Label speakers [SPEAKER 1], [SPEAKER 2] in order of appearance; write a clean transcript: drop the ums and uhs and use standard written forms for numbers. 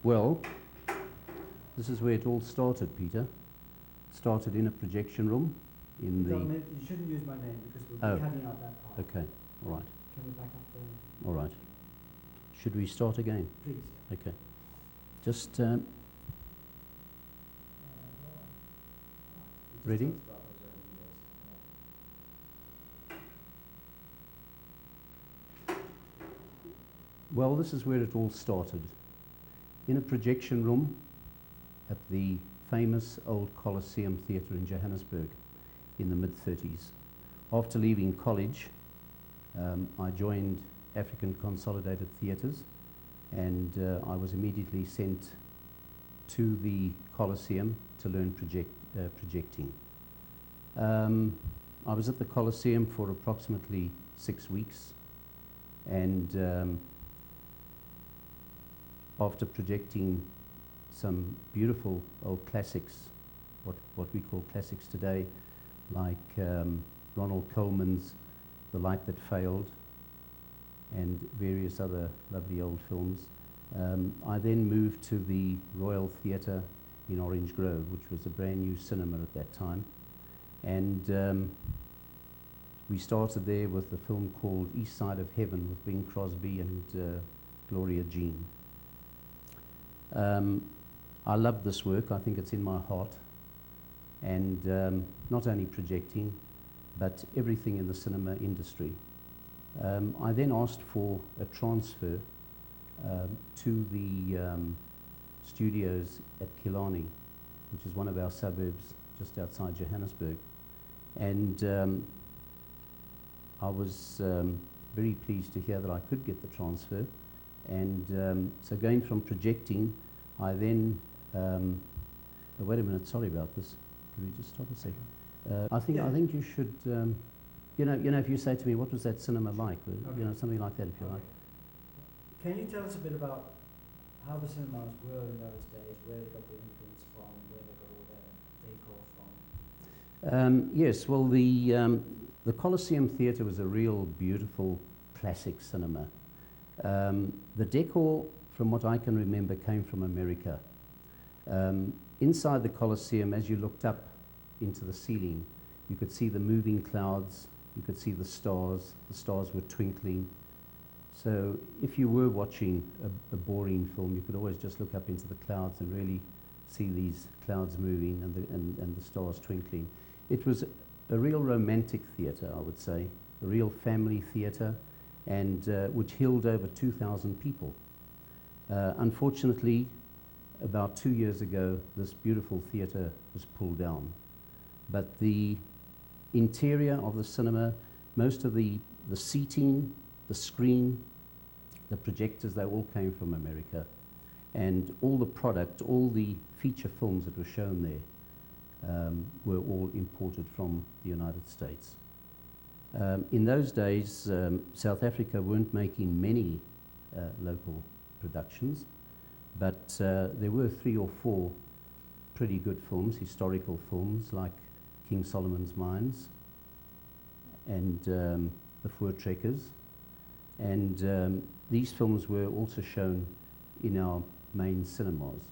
[SPEAKER 1] Well, this is where it all started, Peter. Started in a projection room in the...
[SPEAKER 2] You shouldn't use my name because we'll be cutting out that part.
[SPEAKER 1] Okay, all right.
[SPEAKER 2] Can we back up there?
[SPEAKER 1] All right. Should we start again?
[SPEAKER 2] Please.
[SPEAKER 1] Okay. Just... ready? Well, this is where it all started. In a projection room at the famous old Coliseum Theatre in Johannesburg in the mid-30s. After leaving college, I joined African Consolidated Theatres, and I was immediately sent to the Coliseum to learn projecting. I was at the Coliseum for approximately 6 weeks, and after projecting some beautiful old classics, what we call classics today, like Ronald Coleman's The Light That Failed, and various other lovely old films. I then moved to the Royal Theatre in Orange Grove, which was a brand new cinema at that time. And we started there with a film called East Side of Heaven with Bing Crosby and Gloria Jean. I love this work. I think it's in my heart. And not only projecting, but everything in the cinema industry. I then asked for a transfer to the studios at Killarney, which is one of our suburbs just outside Johannesburg. And I was very pleased to hear that I could get the transfer. And so going from projecting, I then, wait a minute, sorry about this. Could we just stop a second? I think you should, you know, if you say to me, what was that cinema like? Okay. You know, something like that, if you like.
[SPEAKER 2] Can you tell us a bit about how the cinemas were in those days, where they got the influence from, where they got all their decor from?
[SPEAKER 1] Yes, well, the Coliseum Theatre was a real beautiful classic cinema. The decor, from what I can remember, came from America. Inside the Coliseum, as you looked up into the ceiling, you could see the moving clouds, you could see the stars were twinkling. So if you were watching a boring film, you could always just look up into the clouds and really see these clouds moving and the stars twinkling. It was a real romantic theatre, I would say, a real family theatre, and which held over 2,000 people. Unfortunately, about 2 years ago, this beautiful theatre was pulled down. But the interior of the cinema, most of the seating, the screen, the projectors, they all came from America. And all the product, all the feature films that were shown there were all imported from the United States. In those days, South Africa weren't making many local productions, but there were 3 or 4 pretty good films, historical films, like King Solomon's Mines and The Voortrekkers. And these films were also shown in our main cinemas.